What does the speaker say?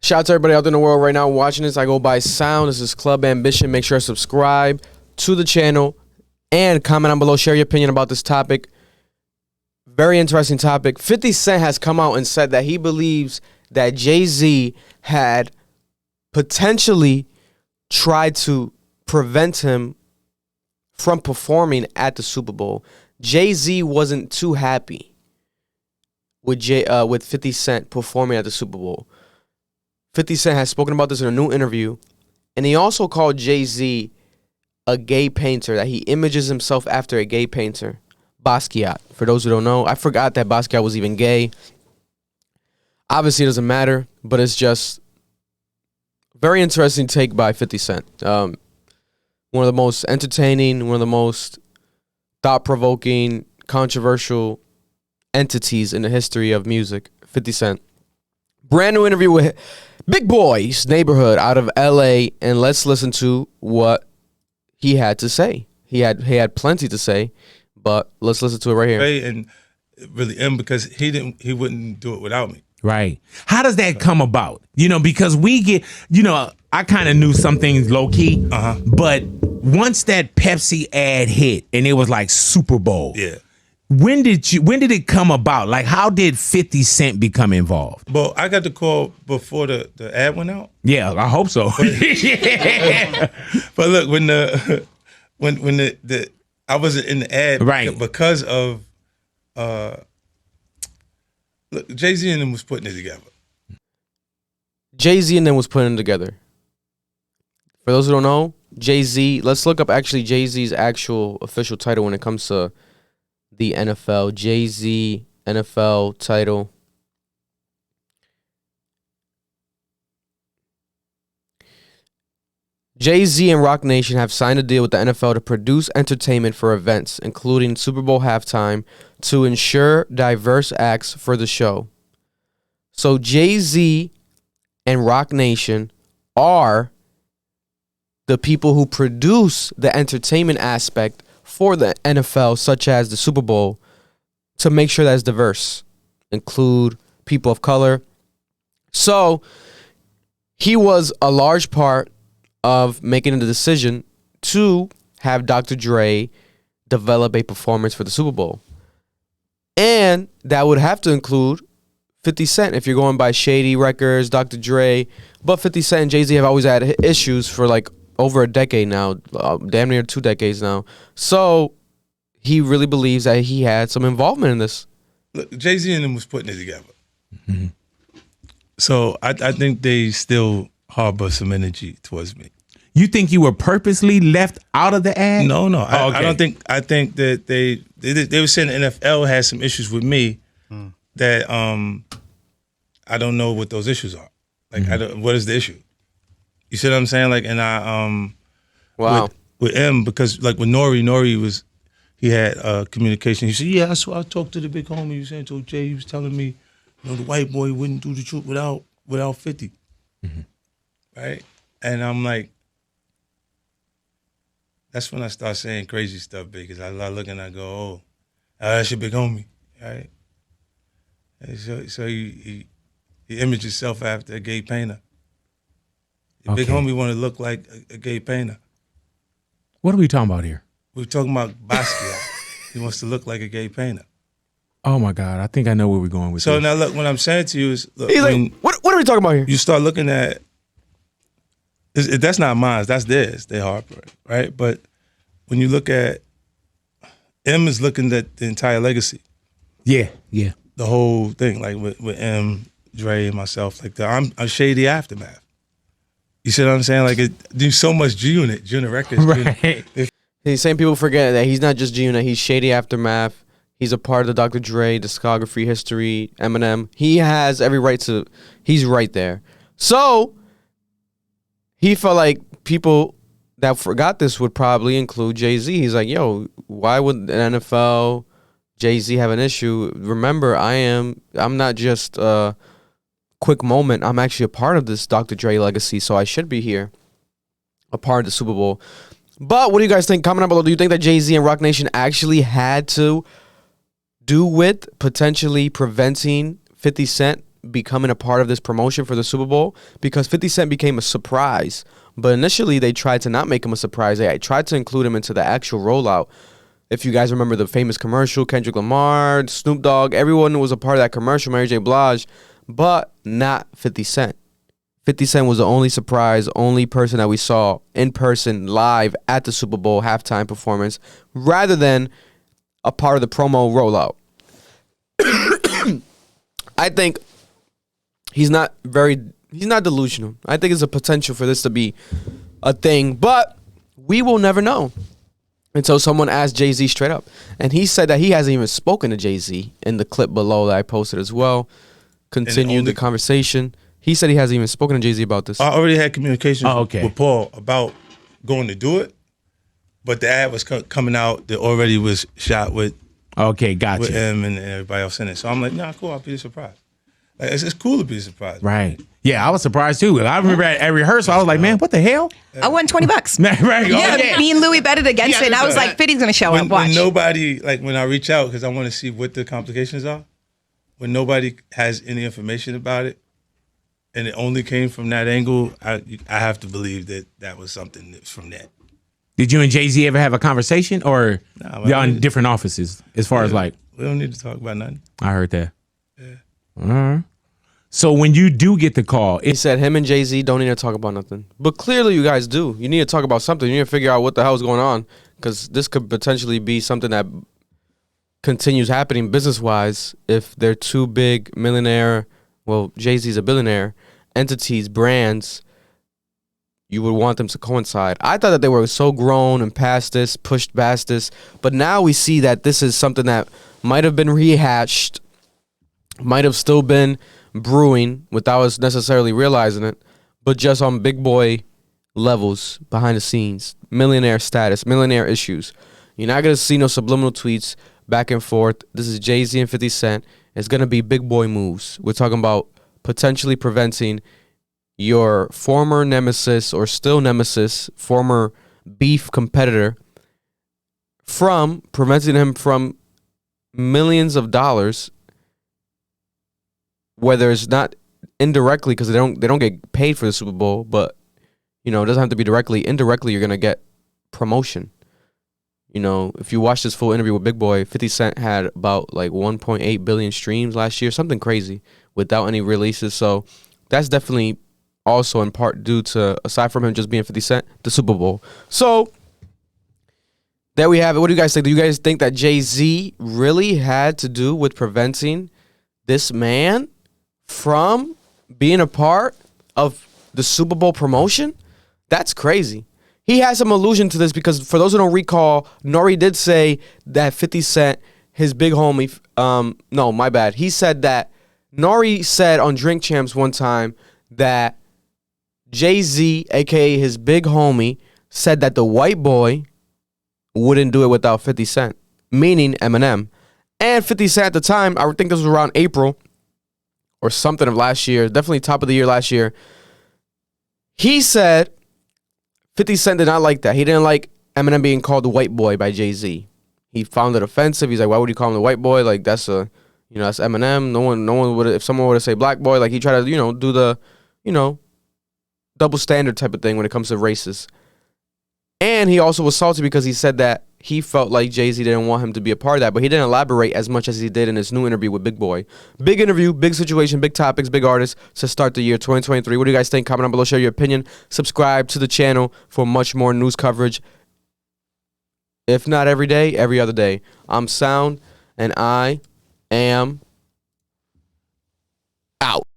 Shout out to everybody out there in the world right now watching this. I go by Sound. This is Club Ambition. Make sure to subscribe to the channel and comment down below. Share your opinion about this topic. Very interesting topic. 50 Cent has come out and said that he believes that Jay-Z had potentially tried to prevent him from performing at the Super Bowl. Jay-Z wasn't too happy with 50 Cent performing at the Super Bowl. 50 Cent has spoken about this in a new interview, and he also called Jay-Z a gay painter, that he images himself after a gay painter. Basquiat. For those who don't know, I forgot that Basquiat was even gay. Obviously, it doesn't matter, but it's just very interesting take by 50 Cent. One of the most entertaining, one of the most thought-provoking, controversial entities in the history of music. 50 Cent. Brand new interview with Big Boy's Neighborhood out of LA, and let's listen to what he had to say. He had plenty to say, but let's listen to it right here. And really because he wouldn't do it without me. Right. How does that come about? Because we get, I kind of knew some things low key, but once that Pepsi ad hit and it was like Super Bowl. Yeah. When did it come about? Like, how did 50 Cent become involved? Well, I got the call before the ad went out. Yeah, I hope so. But look, when I wasn't in the ad, right, because of look, Jay-Z and them was putting it together. Jay-Z and them was putting it together. For those who don't know, Jay-Z, let's look up actually Jay-Z's actual official title when it comes to the NFL. Jay-Z NFL title. Jay-Z and Roc Nation have signed a deal with the NFL to produce entertainment for events, including Super Bowl halftime, to ensure diverse acts for the show. So Jay-Z and Roc Nation are the people who produce the entertainment aspect for the NFL, such as the Super Bowl, to make sure that it's diverse, include people of color. So he was a large part of making the decision to have Dr. Dre develop a performance for the Super Bowl. And that would have to include 50 Cent if you're going by Shady Records, Dr. Dre. But 50 Cent and Jay-Z have always had issues for like over a decade now, damn near 2 decades now. So he really believes that he had some involvement in this. Look, Jay-Z and them was putting it together. Mm-hmm. So I think they still harbor some energy towards me. You think you were purposely left out of the ad? No. Okay. I don't think. I think that they were saying the NFL had some issues with me that I don't know what those issues are. Like, what is the issue? You see what I'm saying? Like, and I wow. with M, because like with Nori he had communication. He said, yeah, I talked to the big homie. He was saying to Jay, he was telling me, the white boy wouldn't do the truth without 50. Mm-hmm. Right? And I'm like, that's when I start saying crazy stuff, because I look and I go, oh, that's your big homie, right? And so he imaged himself after a gay painter. Your big homie want to look like a gay painter. What are we talking about here? We're talking about Basquiat. He wants to look like a gay painter. Oh my God, I think I know where we're going with this. So now look, what I'm saying to you is, look, what are we talking about here? You start looking at, that's not mine, that's theirs, they Harper, right? But when you look at, M is looking at the entire legacy. Yeah. The whole thing, like with M, Dre, and myself, like I'm a shady aftermath. You see what I'm saying? Like, there's so much G-Unit Records. Right. These same people forget that he's not just G-Unit, he's Shady Aftermath. He's a part of the Dr. Dre discography, history, Eminem. He has every right to, he's right there. So he felt like people that forgot this would probably include Jay-Z. He's like, yo, why would an NFL, Jay-Z have an issue? Remember, I'm not just a quick moment. I'm actually a part of this Dr. Dre legacy, so I should be here, a part of the Super Bowl. But what do you guys think? Comment down below. Do you think that Jay-Z and Roc Nation actually had to do with potentially preventing 50 Cent becoming a part of this promotion for the Super Bowl because 50 Cent became a surprise. But initially, they tried to not make him a surprise. They tried to include him into the actual rollout. If you guys remember the famous commercial, Kendrick Lamar, Snoop Dogg, everyone was a part of that commercial, Mary J. Blige, but not 50 Cent. 50 Cent was the only surprise, only person that we saw in person live at the Super Bowl halftime performance rather than a part of the promo rollout. I think he's not delusional. I think there's a potential for this to be a thing, but we will never know until someone asks Jay-Z straight up. And he said that he hasn't even spoken to Jay-Z in the clip below that I posted as well. Continued the conversation. He said he hasn't even spoken to Jay-Z about this. I already had communication with Paul about going to do it, but the ad was coming out that already was shot with gotcha. with him and everybody else in it. So I'm like, nah, cool, I'll be surprised. Like, it's cool to be surprised. Right. Yeah, I was surprised too. I remember at rehearsal, I was like, man, what the hell? I won $20. Right. Yeah, me and Louis betted against it, and I was like, 50's gonna show up. Watch. When nobody, like when I reach out, because I want to see what the complications are, when nobody has any information about it, and it only came from that angle, I have to believe that was something that's from that. Did you and Jay-Z ever have a conversation, or y'all in different offices as far as like? We don't need to talk about nothing. I heard that. Yeah. All right. So when you do get the call, he said him and Jay-Z don't need to talk about nothing. But clearly you guys do. You need to talk about something. You need to figure out what the hell is going on because this could potentially be something that continues happening business-wise if they're two big millionaire, well, Jay-Z's a billionaire, entities, brands, you would want them to coincide. I thought that they were so grown and past this, pushed past this, but now we see that this is something that might have been rehashed, might have still been brewing without us necessarily realizing it, but just on big boy levels behind the scenes, millionaire status, millionaire issues. You're not going to see no subliminal tweets back and forth. This is Jay-Z and 50 Cent. It's going to be big boy moves. We're talking about potentially preventing your former nemesis or still nemesis, former beef competitor, from preventing him from millions of dollars, whether it's not indirectly because they don't get paid for the Super Bowl, but it doesn't have to be directly. Indirectly, you're gonna get promotion. If you watch this full interview with Big Boy, 50 Cent had about like 1.8 billion streams last year, something crazy, without any releases. So that's definitely also in part due to, aside from him just being 50 Cent, the Super Bowl. So there we have it. What do you guys think? Do you guys think that Jay-Z really had to do with preventing this man from being a part of the Super Bowl promotion? That's crazy. He has some allusion to this because for those who don't recall, Nori did say that 50 Cent, his big homie, no, my bad. He said that Nori said on Drink Champs one time that Jay-Z, aka his big homie, said that the white boy wouldn't do it without 50 Cent, meaning Eminem. And 50 Cent at the time, I think this was around April or something of last year, definitely top of the year last year, he said 50 Cent did not like that. He didn't like Eminem being called the white boy by Jay-Z. He found it offensive. He's like, why would you call him the white boy? Like, that's that's Eminem. No one would, if someone were to say black boy, like he tried to, do the, double standard type of thing when it comes to races. And he also was salty because he said that he felt like Jay-Z didn't want him to be a part of that, but he didn't elaborate as much as he did in his new interview with Big Boy. Big interview, big situation, big topics, big artists to start the year 2023. What do you guys think? Comment down below, share your opinion. Subscribe to the channel for much more news coverage. If not every day, every other day. I'm Sound, and I am